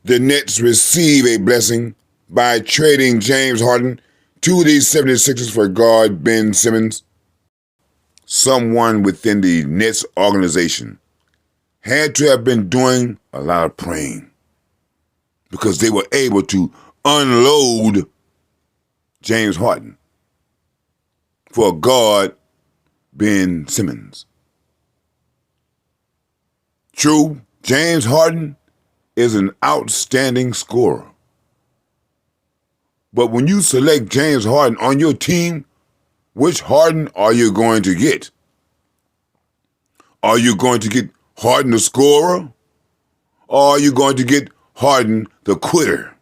the Nets receive a blessing by trading James Harden to the 76ers for guard Ben Simmons. Someone within the Nets organization had to have been doing a lot of praying because they were able to unload James Harden for guard Ben Simmons. True, James Harden is an outstanding scorer. But when you select James Harden on your team, which Harden are you going to get? Are you going to get Harden the scorer? Or are you going to get Harden the quitter?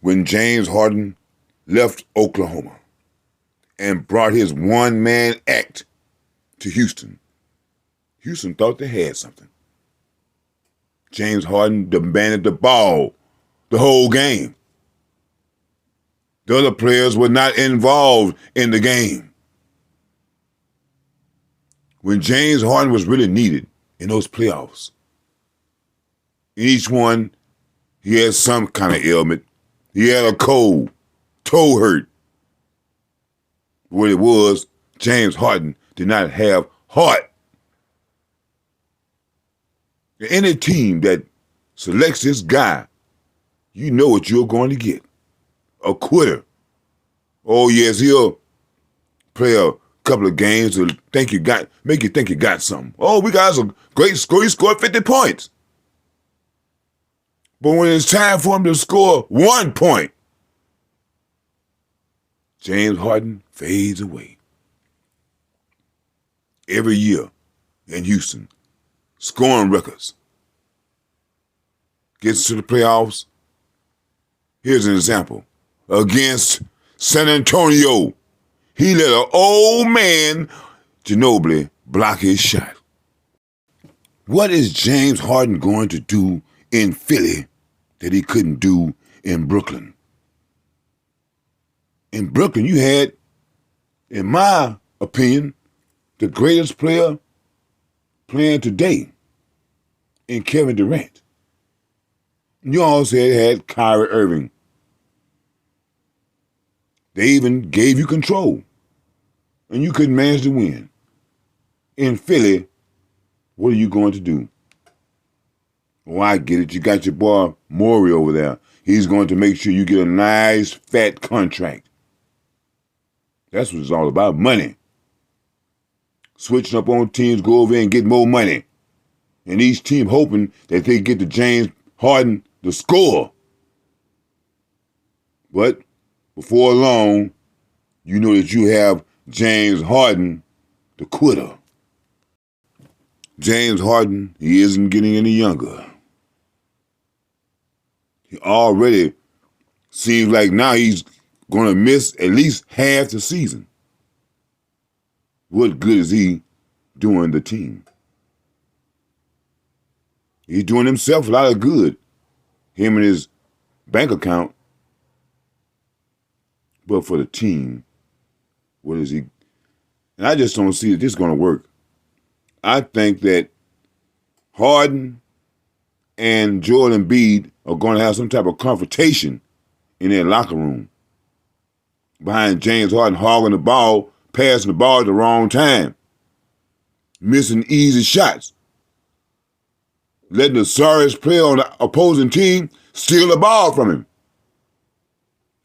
When James Harden left Oklahoma and brought his one-man act to Houston, Houston thought they had something. James Harden demanded the ball the whole game. The other players were not involved in the game. When James Harden was really needed in those playoffs, in each one, he had some kind of ailment. He had a cold, toe hurt. What it was, James Harden did not have heart. Any team that selects this guy, you know what you're going to get. A quitter. Oh yes, he'll play a couple of games to make you think you got something. Oh, we got a great score. He scored 50 points. But when it's time for him to score 1 point, James Harden fades away. Every year in Houston, scoring records. Gets to the playoffs. Here's an example. Against San Antonio, he let an old man, Ginobili, block his shot. What is James Harden going to do in Philly that he couldn't do in Brooklyn? In Brooklyn, you had, in my opinion, the greatest player playing today in Kevin Durant. You also had Kyrie Irving. They even gave you control, and you couldn't manage to win. In Philly, what are you going to do? Oh, I get it. You got your boy Morey over there. He's going to make sure you get a nice, fat contract. That's what it's all about, money. Switching up on teams, go over there and get more money. And each team hoping that they get to James Harden the score. But before long, you know that you have James Harden, the quitter. James Harden, he isn't getting any younger. He already seems like now he's going to miss at least half the season. What good is he doing the team? He's doing himself a lot of good, him and his bank account. But for the team, what is he? And I just don't see that this is going to work. I think that Harden and Joel Embiid are going to have some type of confrontation in their locker room behind James Harden hogging the ball, passing the ball at the wrong time, missing easy shots, letting the sorriest player on the opposing team steal the ball from him,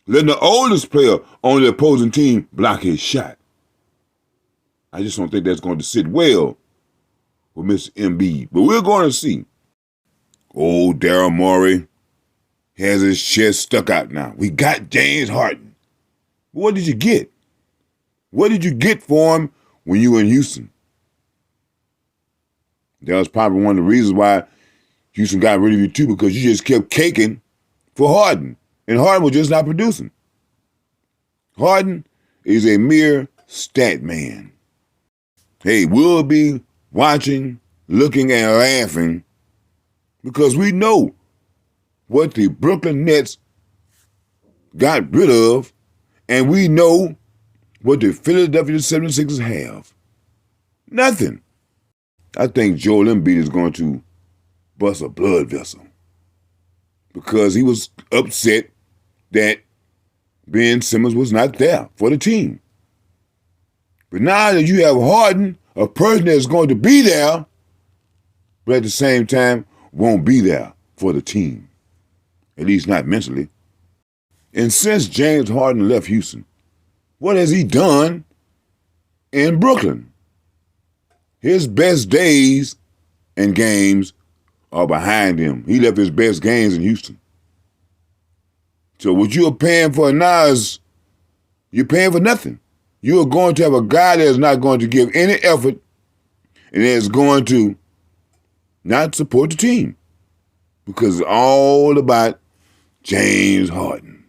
letting the oldest player on the opposing team block his shot. I just don't think that's going to sit well with Mr. Embiid. But we're going to see. Old Daryl Morey has his chest stuck out now. We got James Harden. What did you get? What did you get for him when you were in Houston? That was probably one of the reasons why Houston got rid of you too, because you just kept caking for Harden. And Harden was just not producing. Harden is a mere stat man. Hey, we'll be watching, looking, and laughing because we know what the Brooklyn Nets got rid of, and we know what the Philadelphia 76ers have. Nothing. I think Joel Embiid is going to bust a blood vessel. because he was upset that Ben Simmons was not there for the team. But now that you have Harden, a person that's going to be there, but at the same time won't be there for the team, at least not mentally. And since James Harden left Houston, what has he done in Brooklyn? His best days and games are behind him. He left his best games in Houston. So what you're paying for now is you're paying for nothing. You are going to have a guy that is not going to give any effort and is going to not support the team because it's all about James Harden.